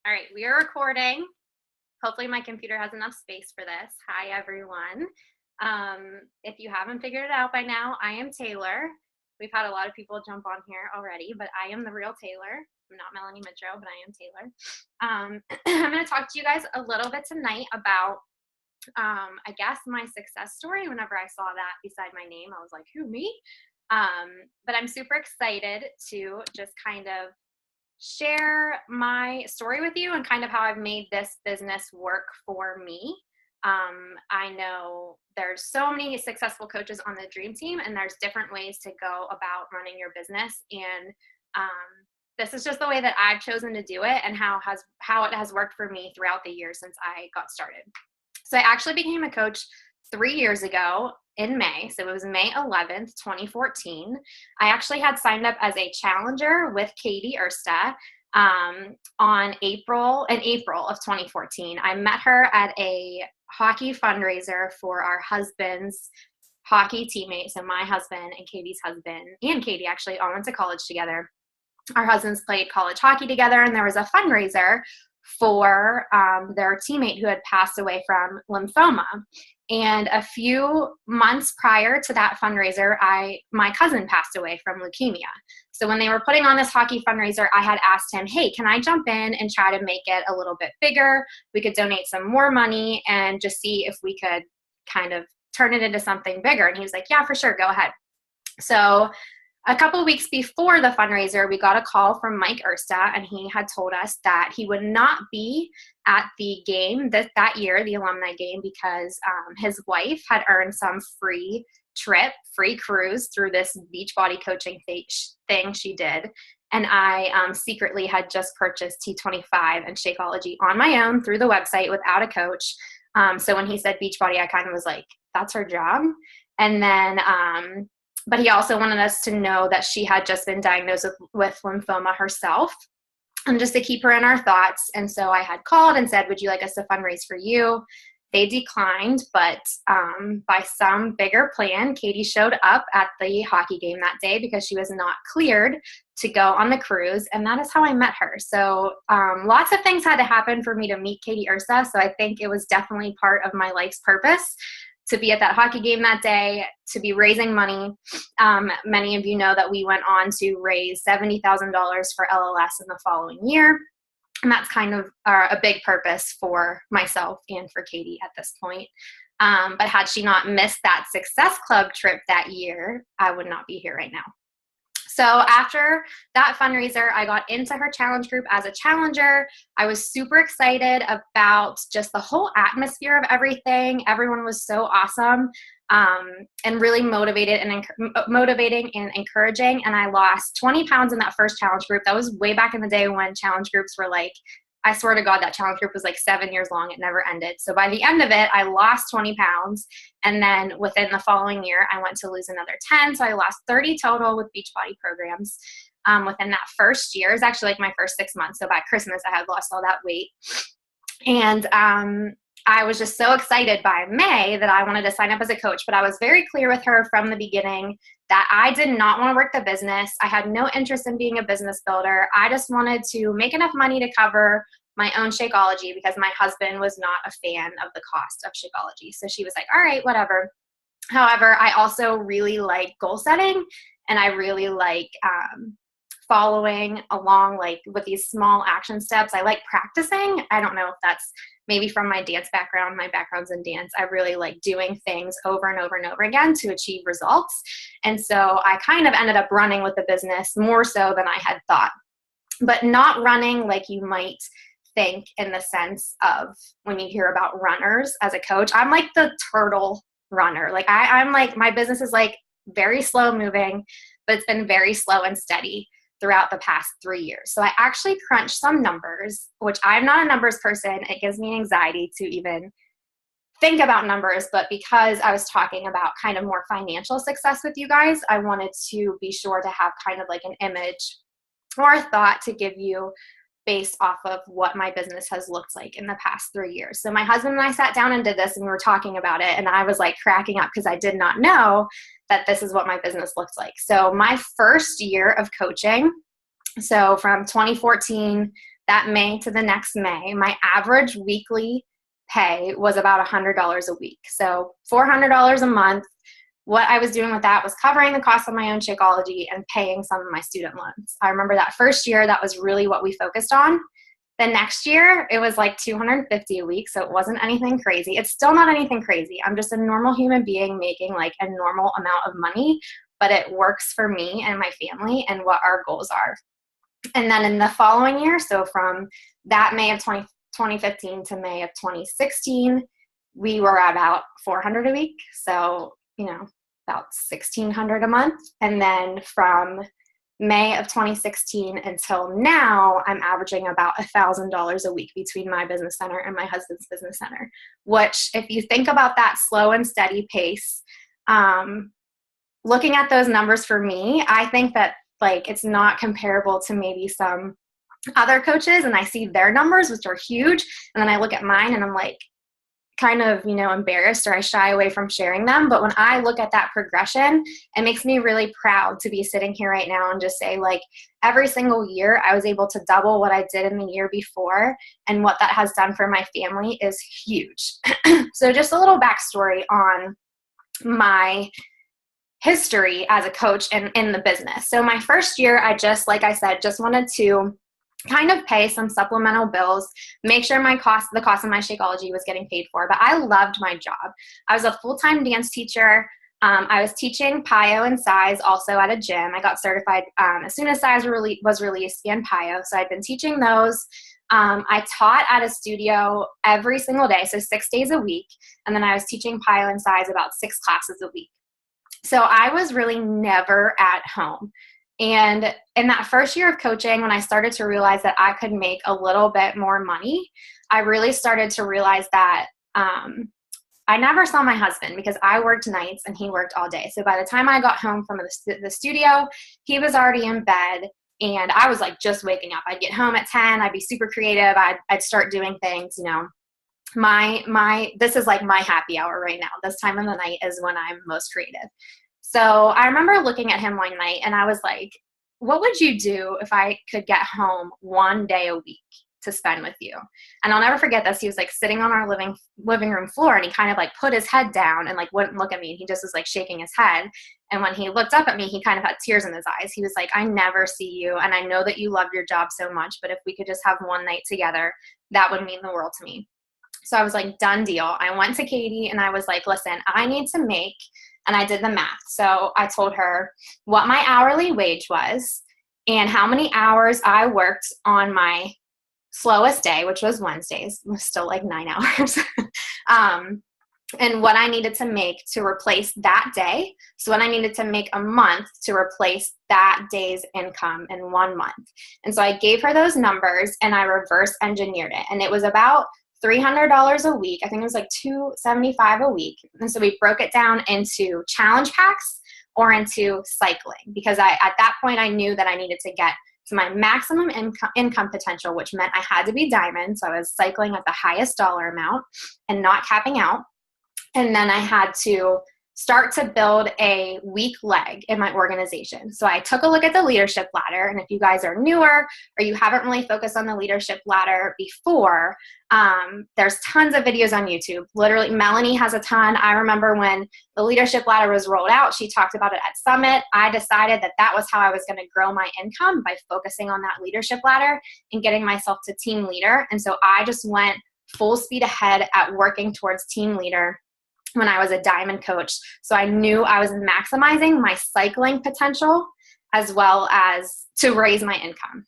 All right, we are recording. Hopefully my computer has enough space for this. Hi, everyone. If you haven't figured it out by now, I am Taylor. We've had a lot of people jump on here already, but I am the real Taylor. I'm not Melanie Mitro, but I am Taylor. I'm going to talk to you guys a little bit tonight about, I guess, my success story. Whenever I saw that beside my name, I was like, who, me? But I'm super excited to just kind of share my story with you and kind of how I've made this business work for me. I know there's so many successful coaches on the Dream Team, and there's different ways to go about running your business. And this is just the way that I've chosen to do it, and how it has worked for me throughout the years since I got started. So I actually became a coach 3 years ago in May. So it was May 11th, 2014. I actually had signed up as a challenger with Katie Ersta in April of 2014. I met her at a hockey fundraiser for our husband's hockey teammate. So my husband and Katie's husband, and Katie actually all went to college together. Our husbands played college hockey together, and there was a fundraiser for their teammate who had passed away from lymphoma. And a few months prior to that fundraiser, my cousin passed away from leukemia. So when they were putting on this hockey fundraiser, I had asked him, hey, can I jump in and try to make it a little bit bigger? We could donate some more money and just see if we could kind of turn it into something bigger. And he was like, yeah, for sure, go ahead. So a couple of weeks before the fundraiser, we got a call from Mike Ersta, and he had told us that he would not be at the game that year, the alumni game, because his wife had earned some free cruise through this Beachbody coaching thing she did. And I secretly had just purchased T25 and Shakeology on my own through the website without a coach. So when he said Beachbody, I kind of was like, that's her job. And then but he also wanted us to know that she had just been diagnosed with lymphoma herself, and just to keep her in our thoughts. And so I had called and said, would you like us to fundraise for you? They declined, but by some bigger plan, Katie showed up at the hockey game that day because she was not cleared to go on the cruise, and that is how I met her. So lots of things had to happen for me to meet Katie Ersta, so I think it was definitely part of my life's purpose to be at that hockey game that day, to be raising money. Many of you know that we went on to raise $70,000 for LLS in the following year. And that's kind of a big purpose for myself and for Katie at this point. But had she not missed that Success Club trip that year, I would not be here right now. So after that fundraiser, I got into her challenge group as a challenger. I was super excited about just the whole atmosphere of everything. Everyone was so awesome and really motivating and encouraging. And I lost 20 pounds in that first challenge group. That was way back in the day when challenge groups were like, I swear to God, that challenge group was like 7 years long. It never ended. So by the end of it, I lost 20 pounds. And then within the following year, I went to lose another 10. So I lost 30 total with Beachbody programs within that first year. It was actually like my first 6 months. So by Christmas, I had lost all that weight. And I was just so excited by May that I wanted to sign up as a coach. But I was very clear with her from the beginning that I did not want to work the business. I had no interest in being a business builder. I just wanted to make enough money to cover my own Shakeology because my husband was not a fan of the cost of Shakeology. So she was like, all right, whatever. However, I also really like goal setting, and I really like following along like with these small action steps. I like practicing. I don't know if that's maybe from my dance background. My background's in dance. I really like doing things over and over and over again to achieve results. And so I kind of ended up running with the business more so than I had thought, but not running like you might think in the sense of when you hear about runners as a coach. I'm like the turtle runner. Like I'm like, my business is like very slow moving, but it's been very slow and steady throughout the past 3 years. So I actually crunched some numbers, which I'm not a numbers person. It gives me anxiety to even think about numbers, but because I was talking about kind of more financial success with you guys, I wanted to be sure to have kind of like an image or a thought to give you based off of what my business has looked like in the past 3 years. So my husband and I sat down and did this, and we were talking about it, and I was like cracking up because I did not know that this is what my business looks like. So my first year of coaching, so from 2014 that May to the next May, my average weekly pay was about $100 a week. So $400 a month. What I was doing with that was covering the cost of my own Shakeology and paying some of my student loans. I remember that first year, that was really what we focused on. The next year, it was like $250 a week, so it wasn't anything crazy. It's still not anything crazy. I'm just a normal human being making like a normal amount of money, but it works for me and my family and what our goals are. And then in the following year, so from that May of 2015 to May of 2016, we were about $400 a week. So, about $1,600 a month. And then from May of 2016 until now, I'm averaging about $1,000 a week between my business center and my husband's business center, which if you think about that slow and steady pace, looking at those numbers for me, I think that like it's not comparable to maybe some other coaches, and I see their numbers, which are huge. And then I look at mine and I'm like, kind of, embarrassed, or I shy away from sharing them. But when I look at that progression, it makes me really proud to be sitting here right now and just say, like, every single year I was able to double what I did in the year before, and what that has done for my family is huge. So just a little backstory on my history as a coach and in the business. So my first year, like I said, just wanted to kind of pay some supplemental bills, make sure the cost of my Shakeology was getting paid for. But I loved my job. I was a full-time dance teacher. I was teaching PiYo and Size also at a gym. I got certified as soon as Size was released and PiYo. So I'd been teaching those. I taught at a studio every single day, so 6 days a week. And then I was teaching PiYo and Size about 6 classes a week. So I was really never at home. And in that first year of coaching, when I started to realize that I could make a little bit more money, I really started to realize that I never saw my husband because I worked nights and he worked all day. So by the time I got home from the studio, he was already in bed and I was like just waking up. I'd get home at 10. I'd be super creative. I'd start doing things, this is like my happy hour right now. This time of the night is when I'm most creative. So I remember looking at him one night and I was like, what would you do if I could get home one day a week to spend with you? And I'll never forget this. He was like sitting on our living room floor and he kind of like put his head down and like wouldn't look at me. And he just was like shaking his head. And when he looked up at me, he kind of had tears in his eyes. He was like, I never see you. And I know that you love your job so much, but if we could just have one night together, that would mean the world to me. So I was like, done deal. I went to Katie and I was like, listen, I need to make, and I did the math. So I told her what my hourly wage was and how many hours I worked on my slowest day, which was Wednesdays. It was still like 9 hours. And what I needed to make to replace that day. So what I needed to make a month to replace that day's income in 1 month. And so I gave her those numbers and I reverse engineered it. And it was about $300 a week. I think it was like $275 a week. And so we broke it down into challenge packs or into cycling because at that point I knew that I needed to get to my maximum income potential, which meant I had to be diamond. So I was cycling at the highest dollar amount and not capping out. And then I had to start to build a weak leg in my organization. So I took a look at the leadership ladder. And if you guys are newer or you haven't really focused on the leadership ladder before, there's tons of videos on YouTube. Literally, Melanie has a ton. I remember when the leadership ladder was rolled out, she talked about it at Summit. I decided that that was how I was going to grow my income, by focusing on that leadership ladder and getting myself to team leader. And so I just went full speed ahead at working towards team leader when I was a diamond coach. So I knew I was maximizing my cycling potential as well as to raise my income.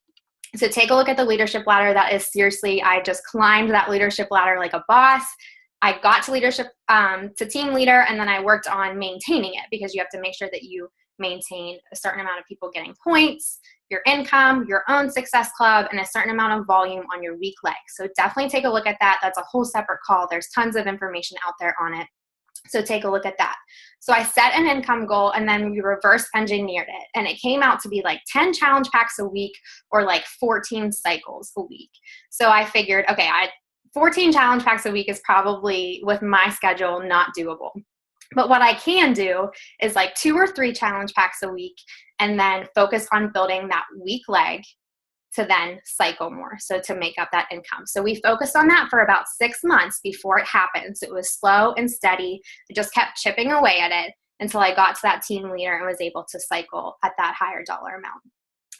So take a look at the leadership ladder. That is seriously, I just climbed that leadership ladder like a boss. I got to leadership, to team leader, and then I worked on maintaining it because you have to make sure that you maintain a certain amount of people getting points, your income, your own success club, and a certain amount of volume on your weak leg. So definitely take a look at that. That's a whole separate call. There's tons of information out there on it. So take a look at that. So I set an income goal and then we reverse engineered it. And it came out to be like 10 challenge packs a week or like 14 cycles a week. So I figured, okay, 14 challenge packs a week is probably, with my schedule, not doable. But what I can do is like 2 or 3 challenge packs a week and then focus on building that weak leg to then cycle more, so to make up that income. So we focused on that for about 6 months before it happened. So it was slow and steady. I just kept chipping away at it until I got to that team leader and was able to cycle at that higher dollar amount.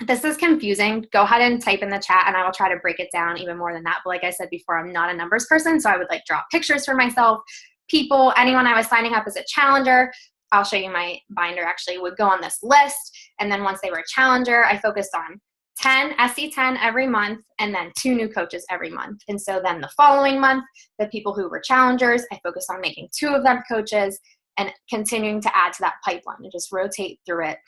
If this is confusing, go ahead and type in the chat and I will try to break it down even more than that. But like I said before, I'm not a numbers person, so I would like draw pictures for myself, people, anyone I was signing up as a challenger. I'll show you my binder actually would go on this list. And then once they were a challenger, I focused on 10 SC10 every month, and then 2 new coaches every month. And so then the following month, the people who were challengers, I focused on making 2 of them coaches and continuing to add to that pipeline and just rotate through it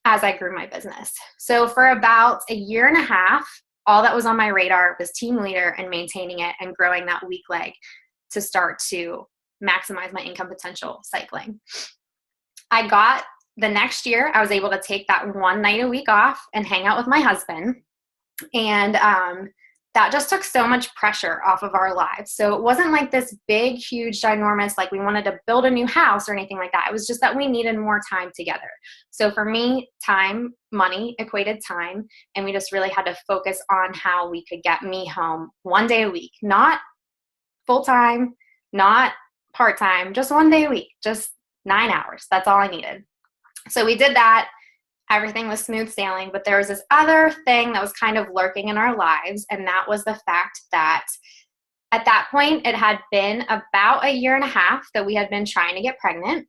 as I grew my business. So for about a year and a half, all that was on my radar was team leader and maintaining it and growing that weak leg to start to maximize my income potential cycling. The next year, I was able to take that 1 night a week off and hang out with my husband. And that just took so much pressure off of our lives. So it wasn't like this big, huge, ginormous, like we wanted to build a new house or anything like that. It was just that we needed more time together. So for me, time, money equated time. And we just really had to focus on how we could get me home 1 day a week, not full-time, not part-time, just 1 day a week, just 9 hours. That's all I needed. So we did that. Everything was smooth sailing, but there was this other thing that was kind of lurking in our lives, and that was the fact that at that point, it had been about a year and a half that we had been trying to get pregnant,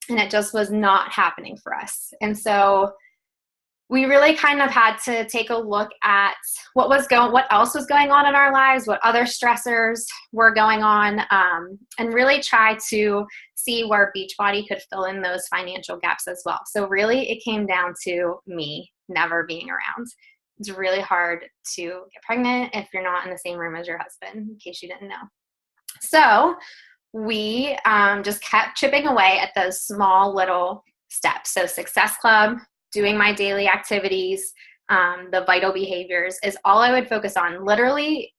and it just was not happening for us. And so we really kind of had to take a look at what else was going on in our lives, what other stressors were going on, and really try to see where Beachbody could fill in those financial gaps as well. So really it came down to me never being around. It's really hard to get pregnant if you're not in the same room as your husband, in case you didn't know. So we just kept chipping away at those small little steps. So Success Club, doing my daily activities, the vital behaviors is all I would focus on. Literally,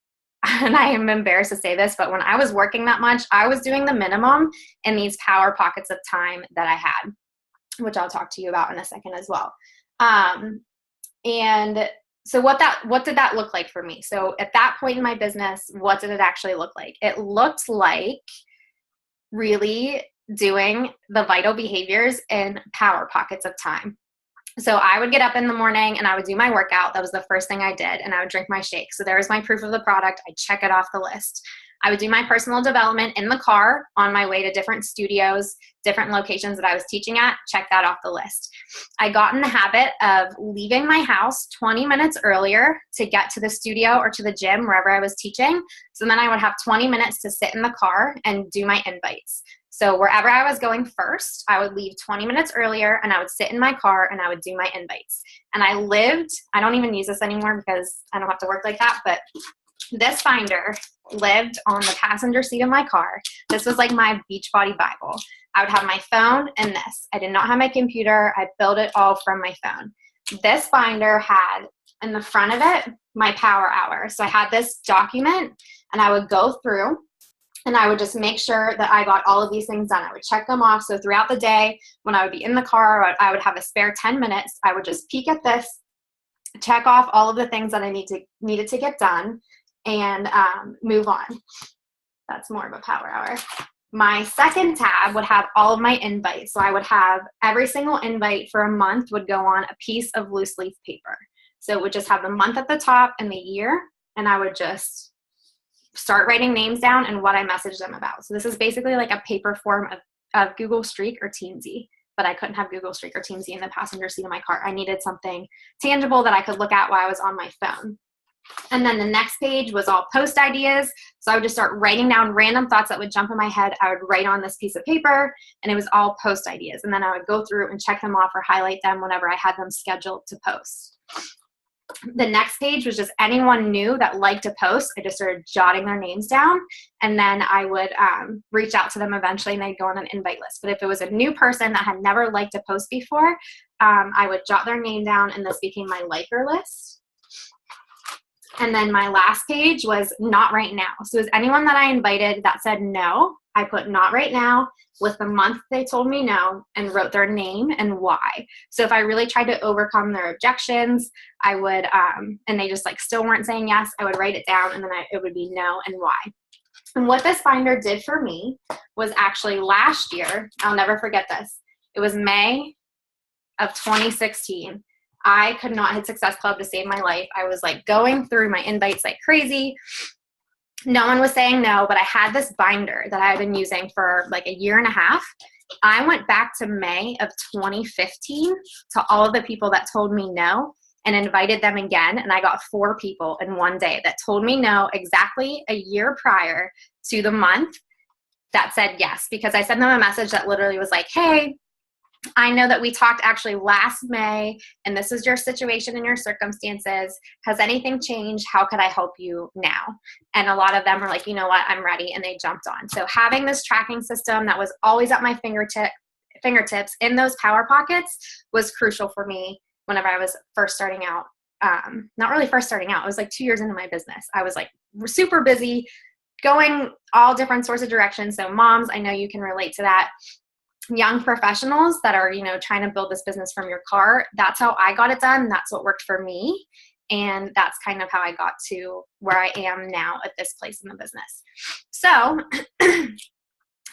and I am embarrassed to say this, but when I was working that much, I was doing the minimum in these power pockets of time that I had, which I'll talk to you about in a second as well. And so what did that look like for me? So at that point in my business, what did it actually look like? It looked like really doing the vital behaviors in power pockets of time. So I would get up in the morning and I would do my workout. That was the first thing I did. And I would drink my shake. So there was my proof of the product. I check it off the list. I would do my personal development in the car on my way to different studios, different locations that I was teaching at, check that off the list. I got in the habit of leaving my house 20 minutes earlier to get to the studio or to the gym, wherever I was teaching. So then I would have 20 minutes to sit in the car and do my invites. So wherever I was going first, I would leave 20 minutes earlier and I would sit in my car and I would do my invites. And I don't even use this anymore because I don't have to work like that, but this binder lived on the passenger seat of my car. This was like my Beachbody Bible. I would have my phone and this. I did not have my computer. I built it all from my phone. This binder had in the front of it my power hour. So I had this document and I would go through and I would just make sure that I got all of these things done. I would check them off. So throughout the day, when I would be in the car, I would have a spare 10 minutes. I would just peek at this, check off all of the things that I needed to get done, and move on. That's more of a power hour. My second tab would have all of my invites. So I would have every single invite for a month would go on a piece of loose leaf paper. So it would just have the month at the top and the year, and I would just start writing names down and what I messaged them about. So this is basically like a paper form of Google Streak or Teamsy, but I couldn't have Google Streak or Teamsy in the passenger seat of my car. I needed something tangible that I could look at while I was on my phone. And then the next page was all post ideas. So I would just start writing down random thoughts that would jump in my head. I would write on this piece of paper and it was all post ideas. And then I would go through and check them off or highlight them whenever I had them scheduled to post. The next page was just anyone new that liked to post. I just started jotting their names down, and then I would reach out to them eventually, and they'd go on an invite list. But if it was a new person that had never liked a post before, I would jot their name down, and this became my liker list. And then my last page was not right now. So it was anyone that I invited that said no, I put not right now with the month they told me no and wrote their name and why. So if I really tried to overcome their objections, I would, and they just like still weren't saying yes, I would write it down and then it would be no and why. And what this binder did for me was actually last year, I'll never forget this. It was May of 2016. I could not hit Success Club to save my life. I was like going through my invites like crazy. No one was saying no, but I had this binder that I had been using for like a year and a half. I went back to May of 2015 to all of the people that told me no and invited them again. And I got 4 people in one day that told me no exactly a year prior to the month that said yes, because I sent them a message that literally was like, hey, I know that we talked actually last May, and this is your situation and your circumstances. Has anything changed? How could I help you now? And a lot of them were like, you know what, I'm ready, and they jumped on. So having this tracking system that was always at my fingertips in those power pockets was crucial for me whenever I was first starting out. Not really first starting out. It was like 2 years into my business. I was like super busy, going all different sorts of directions. So moms, I know you can relate to that. Young professionals that are, trying to build this business from your car. That's how I got it done. That's what worked for me. And that's kind of how I got to where I am now at this place in the business. So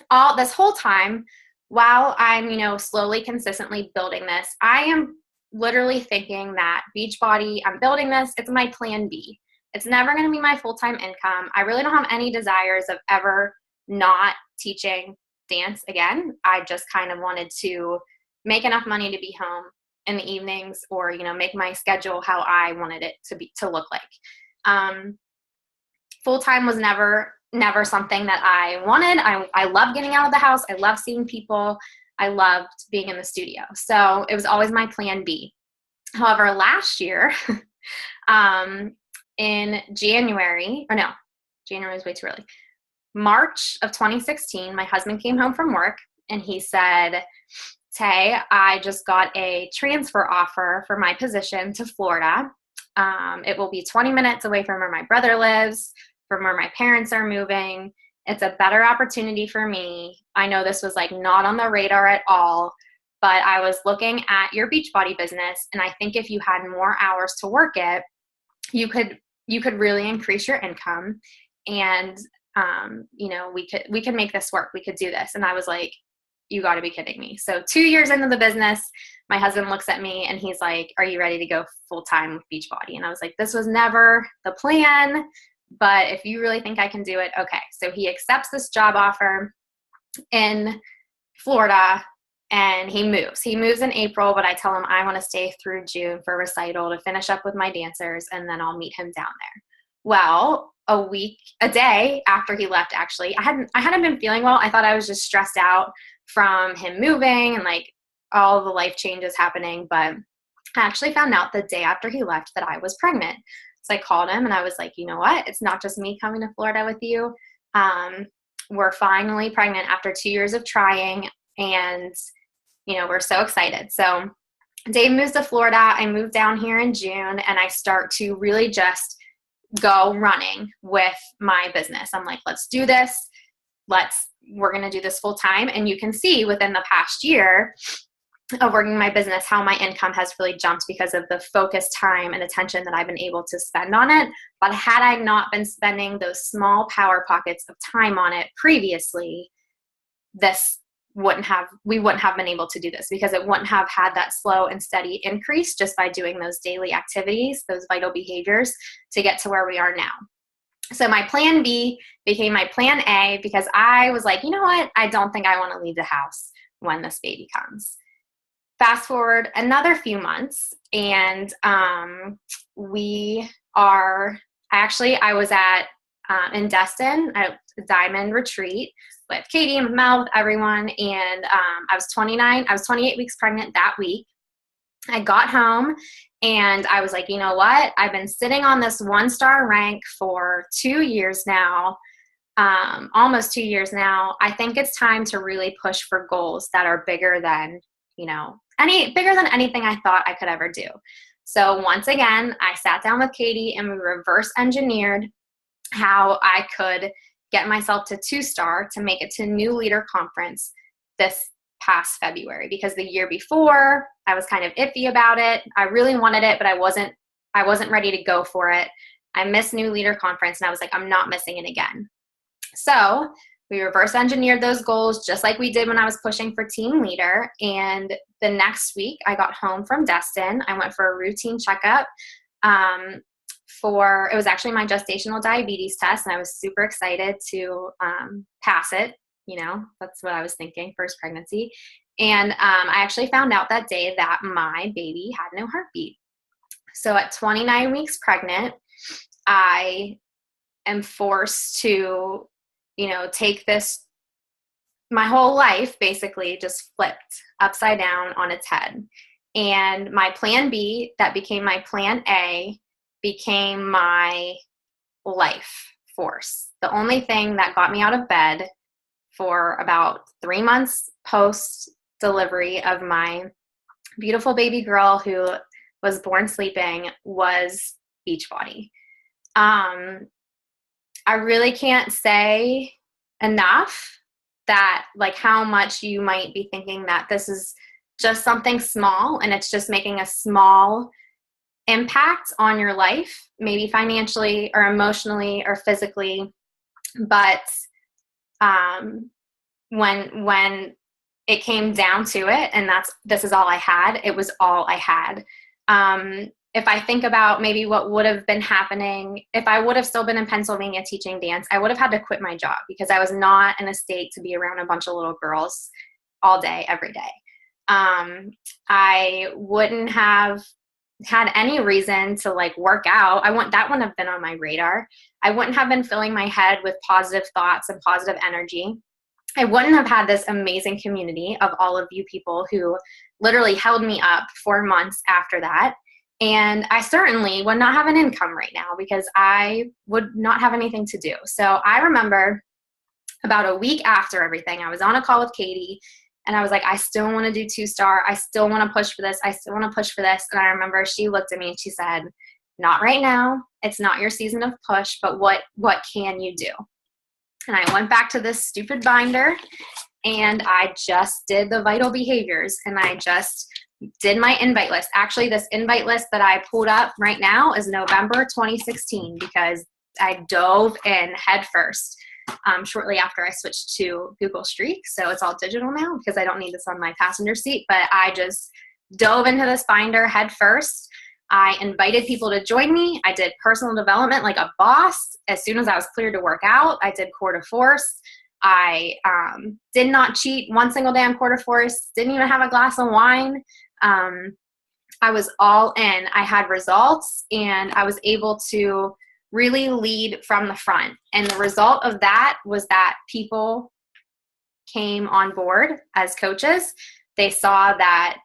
all this whole time, while I'm, slowly, consistently building this, I am literally thinking that Beachbody, I'm building this, it's my plan B. It's never going to be my full-time income. I really don't have any desires of ever not teaching dance again. I just kind of wanted to make enough money to be home in the evenings or, make my schedule how I wanted it to look like. Full-time was never something that I wanted. I love getting out of the house. I love seeing people. I loved being in the studio. So it was always my plan B. However, last year, in January was way too early. March of 2016, my husband came home from work and he said, Tay, I just got a transfer offer for my position to Florida. It will be 20 minutes away from where my brother lives, from where my parents are moving. It's a better opportunity for me. I know this was like not on the radar at all, but I was looking at your Beachbody business, and I think if you had more hours to work it, you could really increase your income, and we could make this work. We could do this. And I was like, you got to be kidding me. So 2 years into the business, my husband looks at me and he's like, are you ready to go full time with Beachbody? And I was like, this was never the plan, but if you really think I can do it, okay. So he accepts this job offer in Florida and he moves. He moves in April, but I tell him I want to stay through June for recital to finish up with my dancers, and then I'll meet him down there. Well, a day after he left, actually, I hadn't been feeling well. I thought I was just stressed out from him moving and like all the life changes happening. But I actually found out the day after he left that I was pregnant. So I called him and I was like, you know what? It's not just me coming to Florida with you. We're finally pregnant after 2 years of trying, and we're so excited. So Dave moves to Florida. I moved down here in June, and I start to really just go running with my business. I'm like, let's do this. We're going to do this full time. And you can see within the past year of working my business, how my income has really jumped because of the focused time and attention that I've been able to spend on it. But had I not been spending those small power pockets of time on it previously, we wouldn't have been able to do this, because it wouldn't have had that slow and steady increase just by doing those daily activities, those vital behaviors to get to where we are now. So my plan B became my plan A, because I was like, you know what? I don't think I want to leave the house when this baby comes. Fast forward another few months, and I was in Destin at a Diamond Retreat with Katie and Mel, with everyone, and I was 28 weeks pregnant that week. I got home and I was like, you know what? I've been sitting on this 1-star rank for 2 years now, almost 2 years now. I think it's time to really push for goals that are bigger than, bigger than anything I thought I could ever do. So once again, I sat down with Katie and we reverse engineered how I could get myself to 2-star to make it to New Leader Conference this past February, because the year before I was kind of iffy about it. I really wanted it, but I wasn't ready to go for it. I missed New Leader Conference and I was like, I'm not missing it again. So we reverse engineered those goals just like we did when I was pushing for team leader. And the next week I got home from Destin. I went for a routine checkup. It was actually my gestational diabetes test, and I was super excited to pass it. That's what I was thinking, first pregnancy. And I actually found out that day that my baby had no heartbeat. So at 29 weeks pregnant, I am forced to, take this, my whole life basically just flipped upside down on its head. And my plan B that became my plan A became my life force. The only thing that got me out of bed for about 3 months post delivery of my beautiful baby girl who was born sleeping was Beachbody. I really can't say enough that how much you might be thinking that this is just something small and it's just making a small impact on your life, maybe financially or emotionally or physically. But when it came down to it, and this is all I had, it was all I had. If I think about maybe what would have been happening, if I would have still been in Pennsylvania teaching dance, I would have had to quit my job because I was not in a state to be around a bunch of little girls all day, every day. I wouldn't have had any reason to work out. That wouldn't have been on my radar. I wouldn't have been filling my head with positive thoughts and positive energy. I wouldn't have had this amazing community of all of you people who literally held me up for months after that. And I certainly would not have an income right now because I would not have anything to do. So I remember about a week after everything, I was on a call with Katie and I was like, I still want to do 2-star. I still want to push for this. I still want to push for this. And I remember she looked at me and she said, not right now. It's not your season of push, but what can you do? And I went back to this stupid binder and I just did the vital behaviors and I just did my invite list. Actually, this invite list that I pulled up right now is November 2016 because I dove in head first shortly after I switched to Google Streak. So it's all digital now because I don't need this on my passenger seat, but I just dove into this binder head first. I invited people to join me. I did personal development like a boss. As soon as I was cleared to work out, I did Core de Force. I did not cheat one single day on Core de Force. Didn't even have a glass of wine. I was all in. I had results and I was able to really lead from the front. And the result of that was that people came on board as coaches. They saw that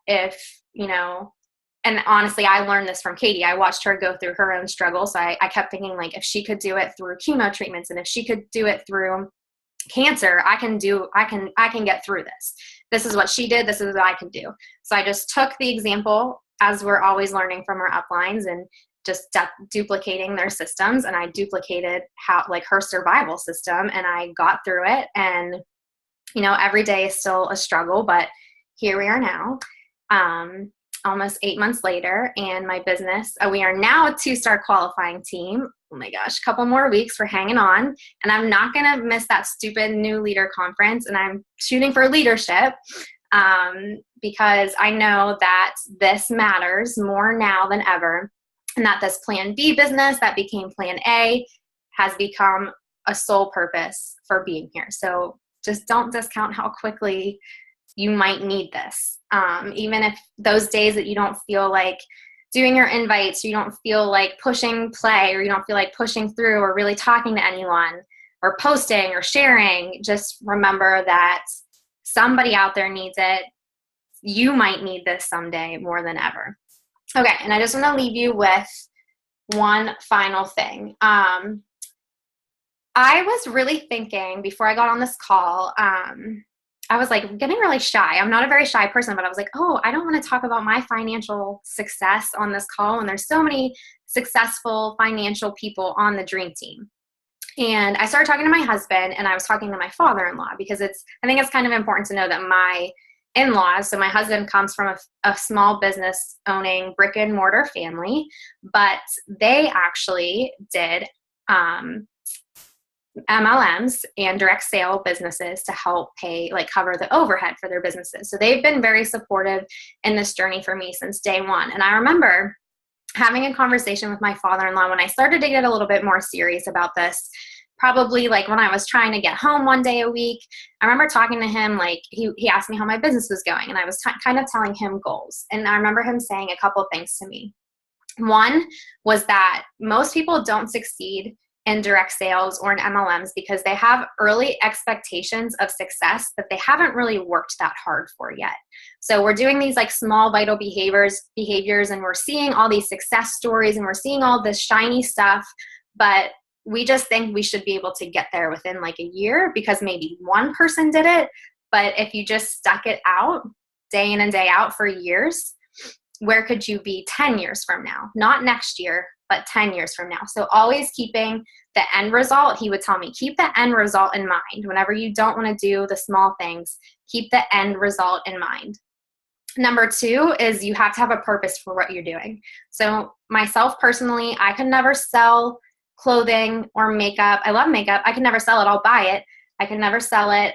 and honestly, I learned this from Katie. I watched her go through her own struggle. So I kept thinking if she could do it through chemo treatments and if she could do it through cancer, I can get through this. This is what she did. This is what I can do. So I just took the example, as we're always learning from our uplines, and just duplicating their systems. And I duplicated her survival system and I got through it. And, every day is still a struggle, but here we are now. Almost 8 months later, and my business, we are now a 2-star qualifying team. Oh my gosh, a couple more weeks, we're hanging on, and I'm not going to miss that stupid New Leader Conference, and I'm shooting for leadership because I know that this matters more now than ever, and that this Plan B business that became Plan A has become a sole purpose for being here. So just don't discount how quickly you might need this. Even if those days that you don't feel like doing your invites, you don't feel like pushing play, or you don't feel like pushing through or really talking to anyone or posting or sharing, just remember that somebody out there needs it. You might need this someday more than ever. Okay, and I just want to leave you with one final thing. I was really thinking before I got on this call, I was like getting really shy. I'm not a very shy person, but I was like, oh, I don't want to talk about my financial success on this call. And there's so many successful financial people on the dream team. And I started talking to my husband, and I was talking to my father-in-law, because I think it's kind of important to know that my in-laws, so my husband comes from a small business owning brick and mortar family, but they actually did MLMs and direct sale businesses to help cover the overhead for their businesses. So they've been very supportive in this journey for me since day one. And I remember having a conversation with my father-in-law when I started to get a little bit more serious about this, probably like when I was trying to get home one day a week. I remember talking to him, like he asked me how my business was going, and I was kind of telling him goals. And I remember him saying a couple things to me. One was that most people don't succeed in direct sales or in MLMs because they have early expectations of success that they haven't really worked that hard for yet. So we're doing these like small vital behaviors, and we're seeing all these success stories, and we're seeing all this shiny stuff, but we just think we should be able to get there within like a year because maybe one person did it. But if you just stuck it out day in and day out for years, where could you be 10 years from now? Not next year, but 10 years from now. So always keeping the end result. He would tell me, keep the end result in mind. Whenever you don't want to do the small things, keep the end result in mind. Number two is you have to have a purpose for what you're doing. So myself personally, I could never sell clothing or makeup. I love makeup. I could never sell it. I'll buy it. I could never sell it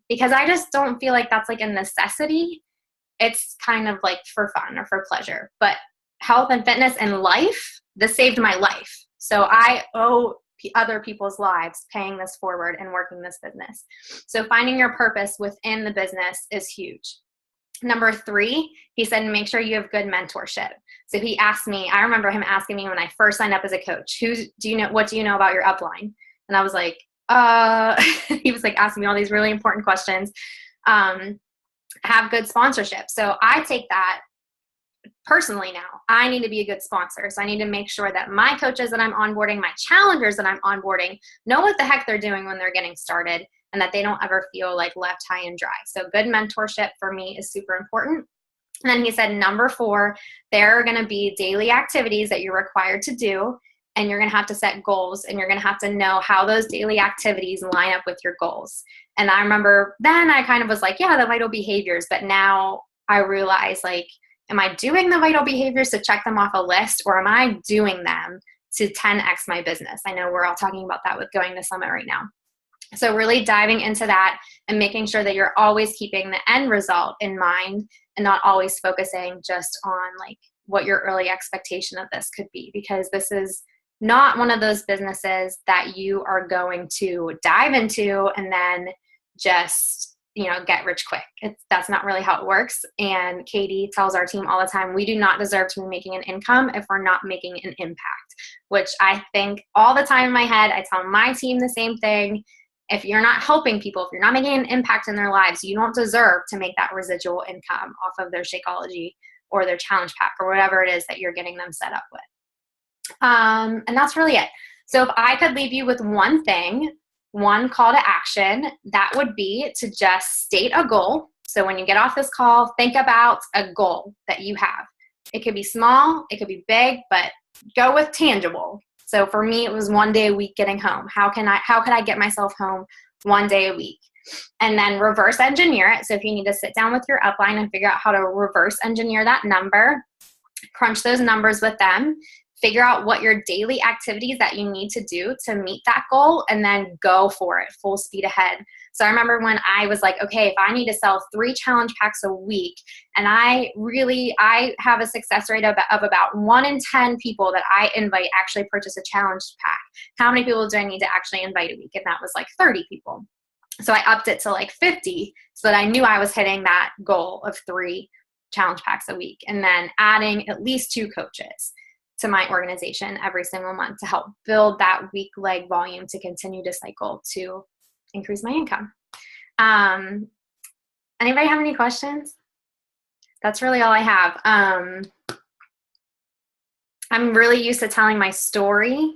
because I just don't feel like that's like a necessity. It's kind of like for fun or for pleasure. But health and fitness and life, this saved my life. So I owe other people's lives paying this forward and working this business. So finding your purpose within the business is huge. Number three, he said, make sure you have good mentorship. So he asked me, I remember him asking me when I first signed up as a coach, what do you know about your upline? And I was like, he was like asking me all these really important questions. Have good sponsorship. So I take that personally now. I need to be a good sponsor. So I need to make sure that my coaches that I'm onboarding, my challengers that I'm onboarding, know what the heck they're doing when they're getting started, and that they don't ever feel like left high and dry. So good mentorship for me is super important. And then he said, number four, there are going to be daily activities that you're required to do, and you're going to have to set goals, and you're going to have to know how those daily activities line up with your goals. And I remember then I kind of was like, yeah, the vital behaviors. But now I realize, like, am I doing the vital behaviors to check them off a list, or am I doing them to 10x my business? I know we're all talking about that with going to Summit right now. So really diving into that and making sure that you're always keeping the end result in mind and not always focusing just on like what your early expectation of this could be, because this is not one of those businesses that you are going to dive into and then just, get rich quick. That's not really how it works. And Katie tells our team all the time, we do not deserve to be making an income if we're not making an impact, which I think all the time in my head. I tell my team the same thing. If you're not helping people, if you're not making an impact in their lives, you don't deserve to make that residual income off of their Shakeology or their challenge pack or whatever it is that you're getting them set up with. And that's really it. So if I could leave you with one thing, one call to action, that would be to just state a goal. So when you get off this call, think about a goal that you have. It could be small, it could be big, but go with tangible. So for me, it was 1 day a week getting home. How could I get myself home 1 day a week? And then reverse engineer it. So if you need to sit down with your upline and figure out how to reverse engineer that number, crunch those numbers with them, figure out what your daily activities that you need to do to meet that goal, and then go for it full speed ahead. So I remember when I was like, okay, if I need to sell 3 challenge packs a week, and I have a success rate of about 1 in 10 people that I invite actually purchase a challenge pack. How many people do I need to actually invite a week? And that was like 30 people. So I upped it to like 50 so that I knew I was hitting that goal of 3 challenge packs a week, and then adding at least 2 coaches to my organization every single month to help build that week leg volume to continue to cycle to increase my income. Anybody have any questions? That's really all I have. I'm really used to telling my story.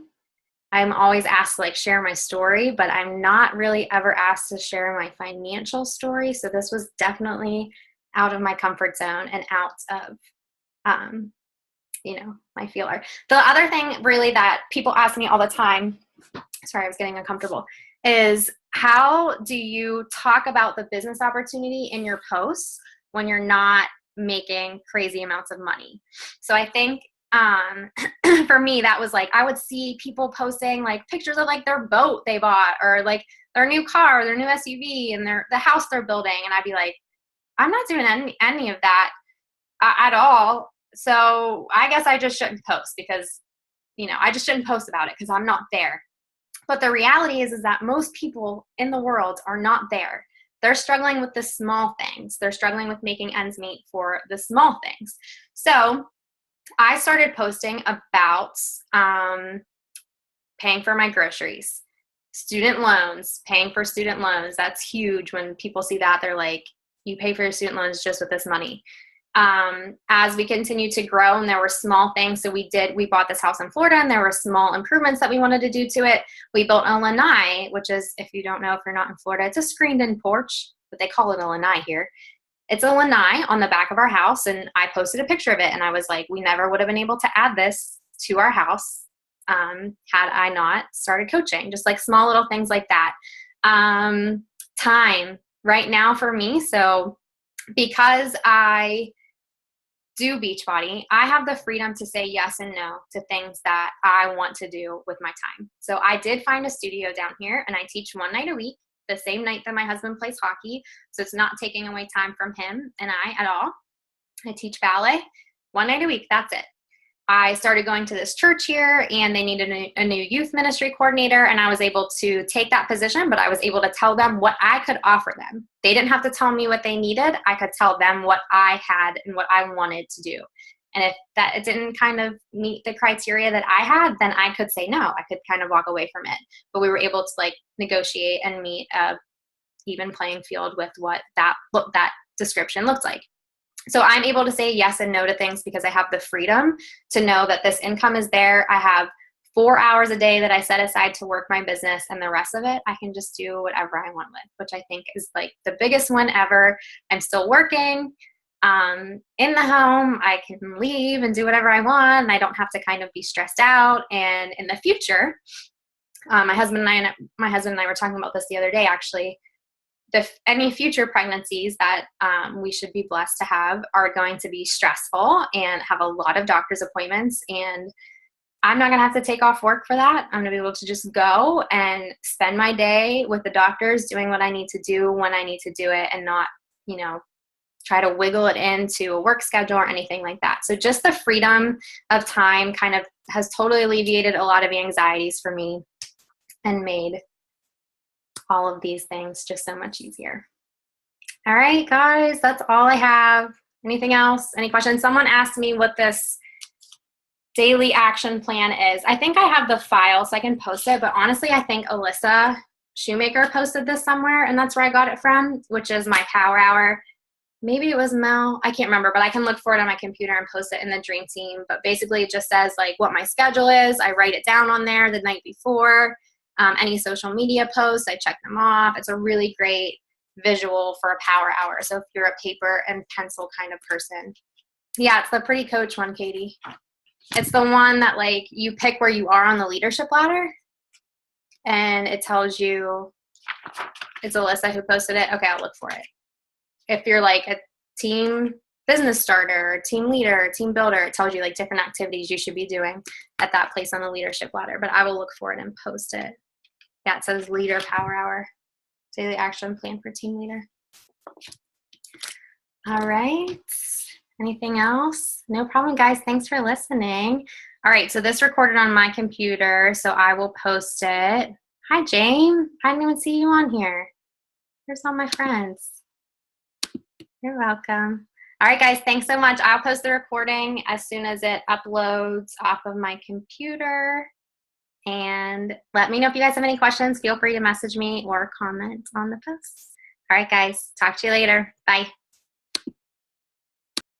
I'm always asked to like share my story, but I'm not really ever asked to share my financial story. So this was definitely out of my comfort zone and out of, my feeler. The other thing really that people ask me all the time, sorry, I was getting uncomfortable, is how do you talk about the business opportunity in your posts when you're not making crazy amounts of money? So I think for me, that was like, I would see people posting like pictures of like their boat they bought or like their new car, or their new SUV, and the house they're building. And I'd be like, I'm not doing any of that at all. So I guess I just shouldn't post because, I just shouldn't post about it because I'm not there. But the reality is that most people in the world are not there. They're struggling with the small things. They're struggling with making ends meet for the small things. So I started posting about paying for my groceries, student loans, paying for student loans. That's huge. When people see that, they're like, you pay for your student loans just with this money. As we continue to grow, and there were small things. So we bought this house in Florida, and there were small improvements that we wanted to do to it. We built a lanai, which is, if you don't know, if you're not in Florida, it's a screened-in porch, but they call it a lanai here. It's a lanai on the back of our house, and I posted a picture of it, and I was like, we never would have been able to add this to our house had I not started coaching. Just like small little things like that. Time right now for me. So because I do Beachbody, I have the freedom to say yes and no to things that I want to do with my time. So I did find a studio down here, and I teach one night a week, the same night that my husband plays hockey. So it's not taking away time from him and I at all. I teach ballet one night a week. That's it. I started going to this church here, and they needed a new youth ministry coordinator, and I was able to take that position, but I was able to tell them what I could offer them. They didn't have to tell me what they needed. I could tell them what I had and what I wanted to do. And if that it didn't kind of meet the criteria that I had, then I could say no. I could kind of walk away from it. But we were able to like negotiate and meet a even playing field with what that description looked like. So I'm able to say yes and no to things because I have the freedom to know that this income is there. I have 4 hours a day that I set aside to work my business, and the rest of it I can just do whatever I want with, which I think is like the biggest one ever. I'm still working in the home. I can leave and do whatever I want, and I don't have to kind of be stressed out. And in the future, my husband and I were talking about this the other day, actually. Any future pregnancies that we should be blessed to have are going to be stressful and have a lot of doctor's appointments. And I'm not going to have to take off work for that. I'm going to be able to just go and spend my day with the doctors doing what I need to do when I need to do it, and not, try to wiggle it into a work schedule or anything like that. So just the freedom of time kind of has totally alleviated a lot of anxieties for me and made all of these things just so much easier. All right, guys, that's all I have. Anything else? Any questions? Someone asked me what this daily action plan is. I think I have the file so I can post it, but honestly, I think Alyssa Shoemaker posted this somewhere, and that's where I got it from, which is my Power Hour. Maybe it was Mel. I can't remember, but I can look for it on my computer and post it in the Dream Team. But basically it just says like what my schedule is. I write it down on there the night before. Any social media posts, I check them off. It's a really great visual for a Power Hour. So if you're a paper and pencil kind of person. Yeah, it's the Pretty Coach one, Katie. It's the one that like you pick where you are on the leadership ladder, and it tells you, it's Alyssa who posted it. Okay, I'll look for it. If you're like a team business starter, team leader, team builder, it tells you like different activities you should be doing at that place on the leadership ladder. But I will look for it and post it. Yeah, it says Leader Power Hour, daily action plan for team leader. All right. Anything else? No problem, guys. Thanks for listening. All right, so this recorded on my computer, so I will post it. Hi, Jane. I didn't even see you on here. Here's all my friends. You're welcome. All right, guys, thanks so much. I'll post the recording as soon as it uploads off of my computer. And let me know if you guys have any questions. Feel free to message me or comment on the post. All right, guys, talk to you later. Bye.